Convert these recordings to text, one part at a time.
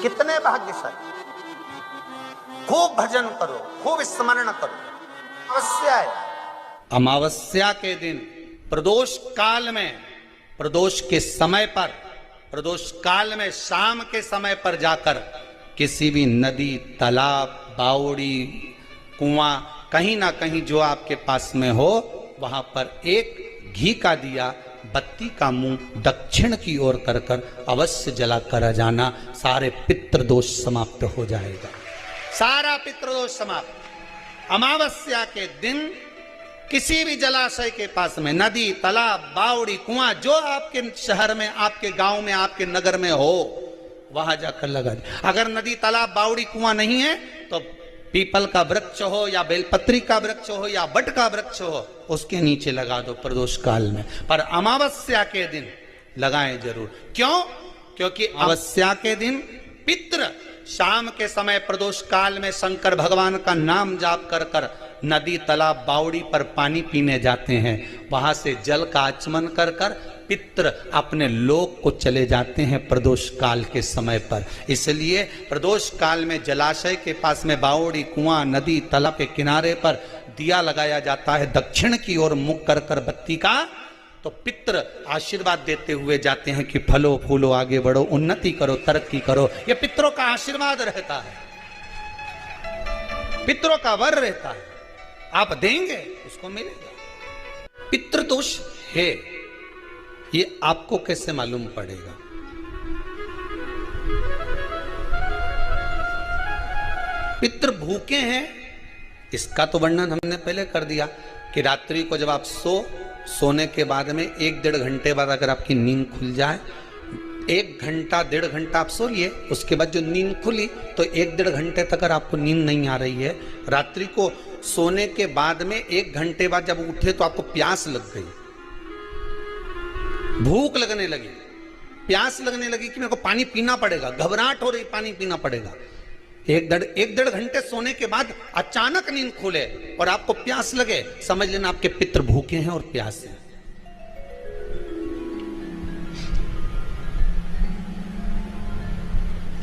कितने भाग्यशाली। खूब भजन करो, खूब स्मरण करो। अमावस्या है, अमावस्या के दिन प्रदोष काल में, प्रदोष के समय पर, प्रदोष काल में शाम के समय पर जाकर किसी भी नदी, तालाब, बावड़ी, कुआं, कहीं ना कहीं जो आपके पास में हो, वहां पर एक घी का दिया, बत्ती का मुंह दक्षिण की ओर कर कर अवश्य जला कर जाना। सारे पितृदोष समाप्त हो जाएगा, सारा पितृदोष समाप्त। अमावस्या के दिन किसी भी जलाशय के पास में, नदी, तालाब, बावड़ी, कुआं, जो आपके शहर में, आपके गांव में, आपके नगर में हो, वहां जाकर लगा दे। अगर नदी, तालाब, बावड़ी, कुआं नहीं है तो पीपल का वृक्ष हो या बेलपत्री का वृक्ष हो या बट का वृक्ष हो, उसके नीचे लगा दो प्रदोष काल में। पर अमावस्या के दिन लगाएं जरूर। क्यों? क्योंकि अमावस्या के दिन पितृ शाम के समय प्रदोष काल में शंकर भगवान का नाम जाप कर कर नदी, तालाब, बावड़ी पर पानी पीने जाते हैं। वहां से जल का आचमन कर कर पितृ अपने लोक को चले जाते हैं प्रदोष काल के समय पर। इसलिए प्रदोष काल में जलाशय के पास में, बावड़ी, कुआं, नदी, तालाब के किनारे पर दिया लगाया जाता है दक्षिण की ओर मुख कर कर बत्ती का। तो पितृ आशीर्वाद देते हुए जाते हैं कि फलो फूलो, आगे बढ़ो, उन्नति करो, तरक्की करो। ये पितरों का आशीर्वाद रहता है, पितरों का वर रहता है। आप देंगे उसको मिलेगा। पितृदोष है, ये आपको कैसे मालूम पड़ेगा? पितृ भूखे हैं, इसका तो वर्णन हमने पहले कर दिया कि रात्रि को जब आप सोने के बाद में 1-1.5 घंटे बाद अगर आपकी नींद खुल जाए, 1 घंटा 1.5 घंटा आप सो लिए, उसके बाद जो नींद खुली तो 1-1.5 घंटे तक अगर आपको नींद नहीं आ रही है, रात्रि को सोने के बाद में 1 घंटे बाद जब उठे तो आपको प्यास लग गई, भूख लगने लगी, प्यास लगने लगी कि मेरे को पानी पीना पड़ेगा, घबराहट हो रही, पानी पीना पड़ेगा। 1-1.5 घंटे सोने के बाद अचानक नींद खुले और आपको प्यास लगे, समझ लेना आपके पितृ भूखे हैं और प्यास है।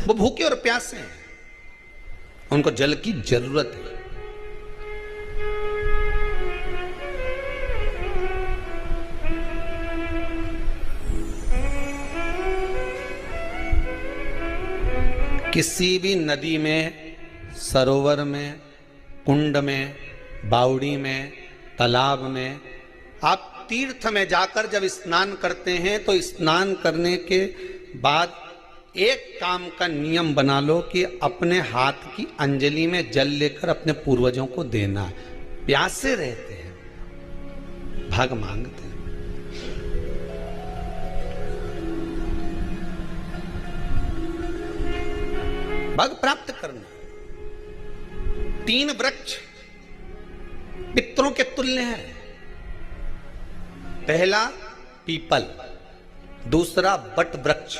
वो भूखे और प्यासे हैं, उनको जल की जरूरत है। किसी भी नदी में, सरोवर में, कुंड में, बावड़ी में, तालाब में, आप तीर्थ में जाकर जब स्नान करते हैं तो स्नान करने के बाद एक काम का नियम बना लो कि अपने हाथ की अंजलि में जल लेकर अपने पूर्वजों को देना। प्यासे रहते हैं, भाग मांगते हैं। भाग प्राप्त करना। 3 वृक्ष पितरों के तुल्य हैं। पहला पीपल, दूसरा बट वृक्ष,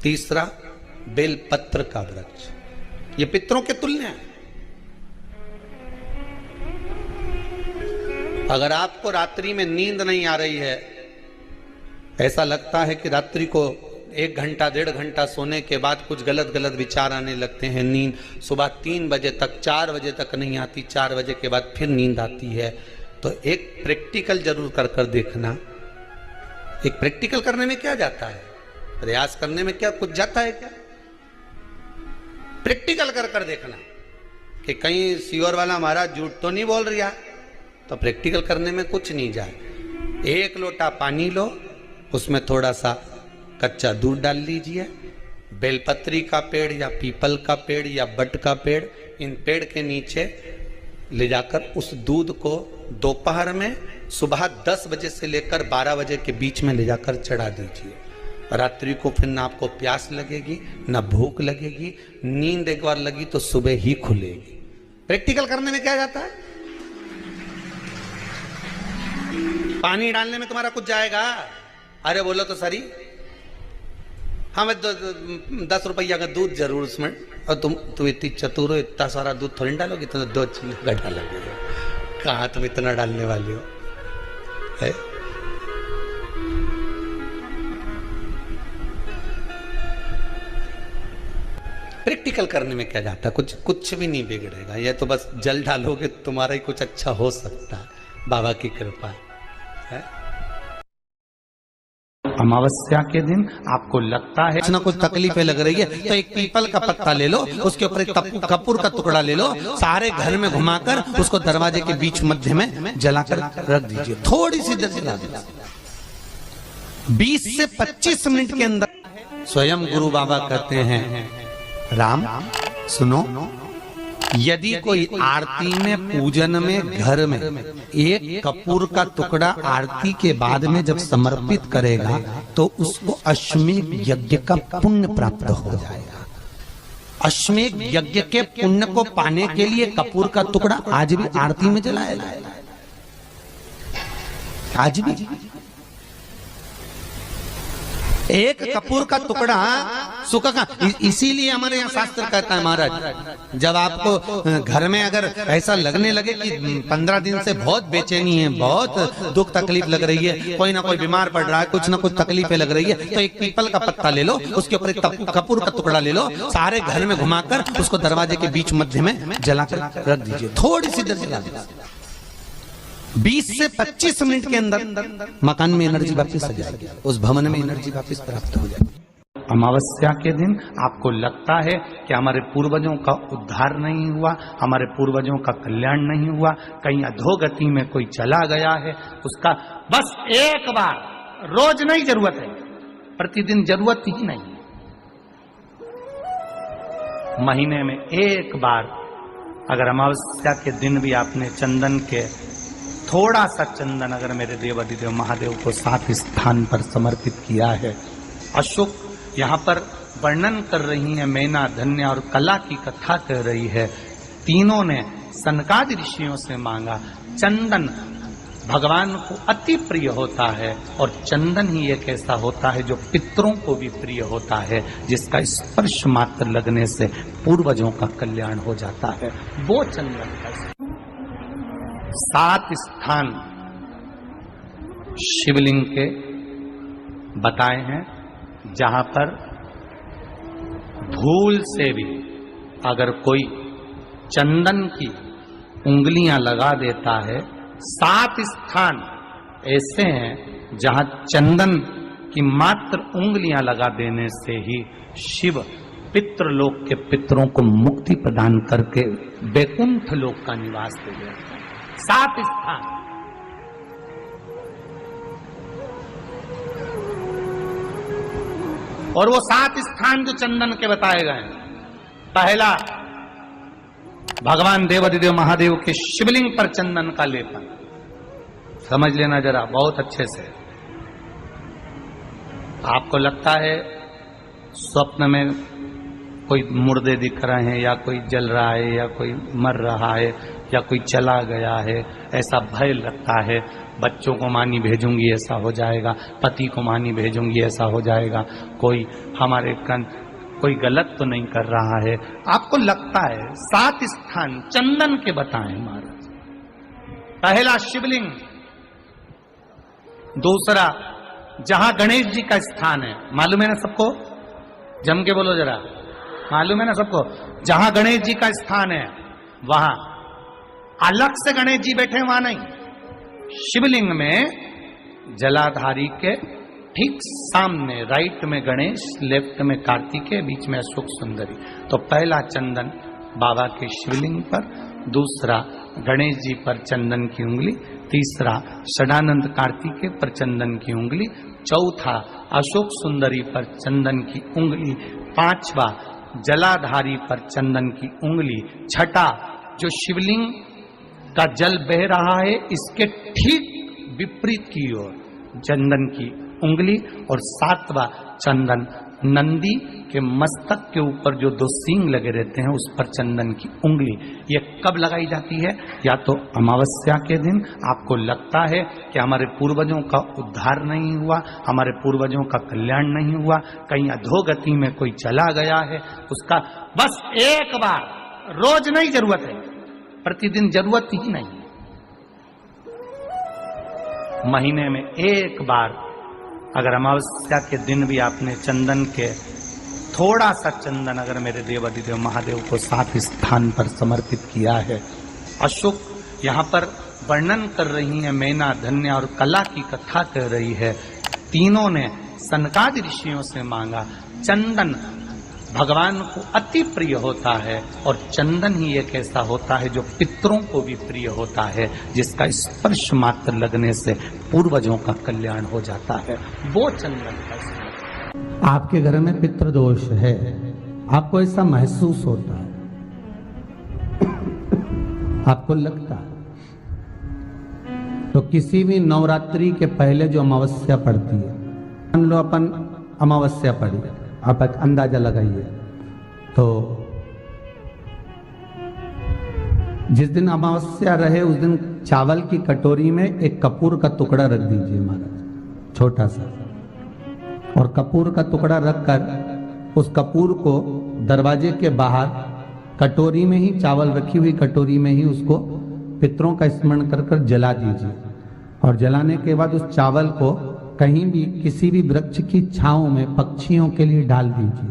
तीसरा बेलपत्र का वृक्ष। ये पितरों के तुल्य हैं। अगर आपको रात्रि में नींद नहीं आ रही है, ऐसा लगता है कि रात्रि को 1 घंटा 1.5 घंटा सोने के बाद कुछ गलत गलत विचार आने लगते हैं, नींद सुबह 3 बजे तक, 4 बजे तक नहीं आती, 4 बजे के बाद फिर नींद आती है, तो एक प्रैक्टिकल जरूर कर कर देखना। एक प्रैक्टिकल करने में क्या जाता है? प्रयास करने में क्या कुछ जाता है क्या? प्रैक्टिकल कर कर देखना कि कहीं सीवर वाला महाराज झूठ तो नहीं बोल रहा, तो प्रैक्टिकल करने में कुछ नहीं जाए। 1 लोटा पानी लो, उसमें थोड़ा सा कच्चा दूध डाल लीजिए, बेलपत्री का पेड़ या पीपल का पेड़ या बट का पेड़, इन पेड़ के नीचे ले जाकर उस दूध को दोपहर में सुबह 10 बजे से लेकर 12 बजे के बीच में ले जाकर चढ़ा दीजिए। रात्रि को फिर ना आपको प्यास लगेगी, ना भूख लगेगी, नींद एक बार लगी तो सुबह ही खुलेगी। प्रैक्टिकल करने में क्या जाता है? पानी डालने में तुम्हारा कुछ जाएगा? अरे बोलो तो सरी, हमें 10 रुपया का दूध जरूर उसमें, और तुम इतनी चतुर हो, इतना सारा दूध थोड़ी डालोगे, तो 2 चिल्ला डालोगे। कहाँ तुम इतना डालने वाले हो है? प्रैक्टिकल करने में क्या जाता है, कुछ भी नहीं बिगड़ेगा। ये तो बस जल डालोगे तुम्हारा ही कुछ अच्छा हो सकता है, बाबा की कृपा है। अमावस्या के दिन आपको लगता है कुछ ना कुछ तकलीफें लग रही है, तो एक पीपल का पत्ता ले लो, उसके ऊपर एक कपूर का टुकड़ा ले लो, सारे घर में घुमाकर उसको दरवाजे के बीच मध्य में जलाकर रख दीजिए। थोड़ी सी देर जला दीजिए, 20 से 25 मिनट के अंदर। स्वयं गुरु बाबा कहते हैं, राम सुनो, यदि कोई आरती में पूजन में घर में एक कपूर का टुकड़ा आरती के बाद में जब समर्पित करेगा तो उसको अश्वमेध यज्ञ का पुण्य प्राप्त हो जाएगा। अश्वमेध यज्ञ के पुण्य को पाने के लिए कपूर का टुकड़ा आज भी आरती में जलाया जाएगा, आज भी। एक कपूर का टुकड़ा सूखा का, इसीलिए हमारे यहाँ शास्त्र कहता है महाराज, जब आपको घर में अगर ऐसा लगने लगे कि 15 दिन से बहुत बेचैनी है, बहुत दुख तकलीफ लग रही है, कोई ना कोई बीमार पड़ रहा है, कुछ ना कुछ तकलीफें लग रही है, तो एक पीपल का पत्ता ले लो, उसके ऊपर एक कपूर का टुकड़ा ले लो, सारे घर में घुमाकर उसको दरवाजे के बीच मध्य में जलाकर रख दीजिए। थोड़ी सी देर जला दीजिए, 20 से 25 मिनट के अंदर मकान में एनर्जी वापस आ जाएगी, उस भवन में एनर्जी वापस प्राप्त हो जाएगी। अमावस्या के दिन आपको लगता है कि हमारे पूर्वजों का उद्धार नहीं हुआ, हमारे पूर्वजों का कल्याण नहीं हुआ, कहीं अधोगति में कोई चला गया है, उसका बस एक बार, रोज नहीं जरूरत है, प्रतिदिन जरूरत ही नहीं, महीने में एक बार अगर अमावस्या के दिन भी आपने चंदन के थोड़ा सा चंदन अगर मेरे देवाधिदेव महादेव को 7 स्थान पर समर्पित किया है। अशोक यहाँ पर वर्णन कर रही है, मैना, धन्य और कला की कथा कह रही है। तीनों ने सनकादि ऋषियों से मांगा। चंदन भगवान को अति प्रिय होता है और चंदन ही एक ऐसा होता है जो पितरों को भी प्रिय होता है, जिसका स्पर्श मात्र लगने से पूर्वजों का कल्याण हो जाता है। वो चंदन का 7 स्थान शिवलिंग के बताए हैं, जहां पर भूल से भी अगर कोई चंदन की उंगलियां लगा देता है, 7 स्थान ऐसे हैं जहां चंदन की मात्र उंगलियां लगा देने से ही शिव पितृलोक के पितरों को मुक्ति प्रदान करके वैकुंठ लोक का निवास दे देते हैं। 7 स्थान। और वो 7 स्थान जो चंदन के बताए गए, पहला भगवान देवाधिदेव महादेव के शिवलिंग पर चंदन का लेपन। समझ लेना जरा बहुत अच्छे से। आपको लगता है स्वप्न में कोई मुर्दे दिख रहे हैं, या कोई जल रहा है, या कोई मर रहा है, या कोई चला गया है, ऐसा भय लगता है। बच्चों को मानी भेजूंगी ऐसा हो जाएगा, पति को मानी भेजूंगी ऐसा हो जाएगा, कोई हमारे कोई गलत तो नहीं कर रहा है, आपको लगता है। 7 स्थान चंदन के बताएं महाराज। पहला शिवलिंग, दूसरा जहां गणेश जी का स्थान है, मालूम है ना सबको, जम के बोलो जरा, मालूम है ना सबको, जहां गणेश जी का स्थान है वहां अलग से गणेश जी बैठे, वहां नहीं। शिवलिंग में जलाधारी के ठीक सामने राइट में गणेश, लेफ्ट में कार्तिकेय, बीच में अशोक सुंदरी। तो पहला चंदन बाबा के शिवलिंग पर, दूसरा गणेश जी पर चंदन की उंगली, तीसरा षडानंद कार्तिकेय पर चंदन की उंगली, चौथा अशोक सुंदरी पर चंदन की उंगली, पांचवा जलाधारी पर चंदन की उंगली, छठा जो शिवलिंग का जल बह रहा है इसके ठीक विपरीत की ओर चंदन की उंगली, और 7वां चंदन नंदी के मस्तक के ऊपर जो 2 सींग लगे रहते हैं उस पर चंदन की उंगली। ये कब लगाई जाती है? या तो अमावस्या के दिन आपको लगता है कि हमारे पूर्वजों का उद्धार नहीं हुआ, हमारे पूर्वजों का कल्याण नहीं हुआ, कहीं अधोगति में कोई चला गया है, उसका बस एक बार, रोज नहीं जरूरत है, प्रतिदिन जरूरत ही नहीं, महीने में एक बार अगर अमावस्या के दिन भी आपने चंदन के थोड़ा सा चंदन अगर मेरे देव अधिदेव महादेव को सात स्थान पर समर्पित किया है। अशोक यहाँ पर वर्णन कर रही है, मैना, धन्य और कला की कथा कर रही है। तीनों ने सनकादि ऋषियों से मांगा। चंदन भगवान को अति प्रिय होता है और चंदन ही एक ऐसा होता है जो पितरों को भी प्रिय होता है, जिसका स्पर्श मात्र लगने से पूर्वजों का कल्याण हो जाता है। वो चंदन का आपके घर में पितृदोष है, आपको ऐसा महसूस होता है, आपको लगता है, तो किसी भी नवरात्रि के पहले जो अमावस्या पड़ती है, मान लो अपन अमावस्या पड़ी, आप एक अंदाजा लगाइए, तो जिस दिन अमावस्या रहे उस दिन चावल की कटोरी में एक कपूर का टुकड़ा रख दीजिए महाराज, छोटा सा, और कपूर का टुकड़ा रखकर उस कपूर को दरवाजे के बाहर कटोरी में ही, चावल रखी हुई कटोरी में ही उसको पितरों का स्मरण कर कर जला दीजिए। और जलाने के बाद उस चावल को कहीं भी किसी भी वृक्ष की छांव में पक्षियों के लिए डाल दीजिए।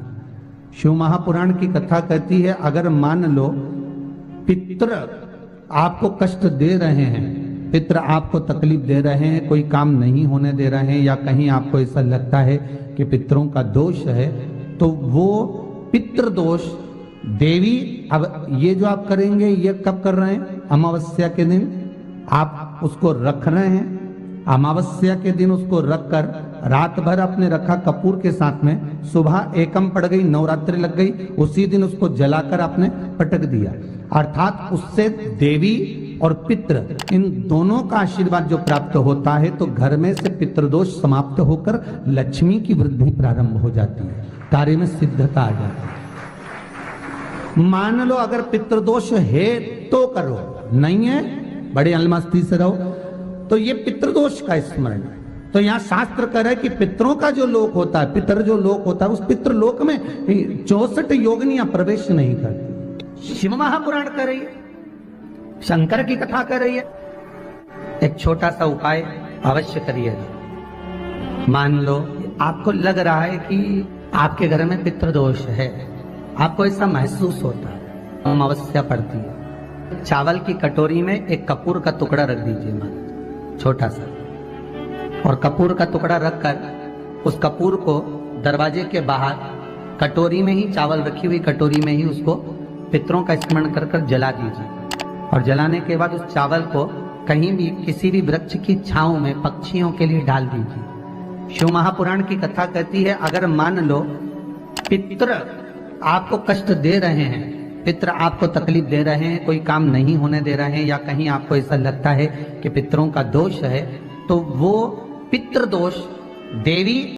शिव महापुराण की कथा कहती है, अगर मान लो पितृ आपको कष्ट दे रहे हैं, पितृ आपको तकलीफ दे रहे हैं, कोई काम नहीं होने दे रहे हैं, या कहीं आपको ऐसा लगता है कि पितरों का दोष है, तो वो पितृदोष देवी, अब ये जो आप करेंगे ये कब कर रहे हैं? अमावस्या के दिन आप उसको रख रहे हैं। अमावस्या के दिन उसको रखकर रात भर आपने रखा कपूर के साथ में, सुबह एकम पड़ गई, नवरात्रि लग गई, उसी दिन उसको जलाकर आपने पटक दिया। अर्थात उससे देवी और पितृ इन दोनों का आशीर्वाद जो प्राप्त होता है, तो घर में से पितृदोष समाप्त होकर लक्ष्मी की वृद्धि प्रारंभ हो जाती है, कार्य में सिद्धता आ जाती है। मान लो अगर पितृदोष है तो करो, नहीं है बड़ी अलमस्ती से रहो, तो ये पितृदोष का स्मरण। तो यहाँ शास्त्र कह रहा है कि पितरों का जो लोक होता है, पितर जो लोक होता है, उस पितृलोक में 64 योगिनियां प्रवेश नहीं करती। शिव महापुराण कर रही है, शंकर की कथा कर रही है। एक छोटा सा उपाय अवश्य करिए। मान लो आपको लग रहा है कि आपके घर में पितृदोष है, आपको ऐसा महसूस होता है, अमावस्या पड़ती है, चावल की कटोरी में एक कपूर का टुकड़ा रख दीजिए महाराज, छोटा सा, और कपूर का टुकड़ा रखकर उस कपूर को दरवाजे के बाहर कटोरी में ही, चावल रखी हुई कटोरी में ही उसको पितरों का स्मरण कर कर जला दीजिए। और जलाने के बाद उस चावल को कहीं भी किसी भी वृक्ष की छांव में पक्षियों के लिए डाल दीजिए। शिव महापुराण की कथा कहती है, अगर मान लो पितृ आपको कष्ट दे रहे हैं, पितृ आपको तकलीफ दे रहे हैं, कोई काम नहीं होने दे रहे हैं, या कहीं आपको ऐसा लगता है कि पितरों का दोष है, तो वो पितृदोष देवी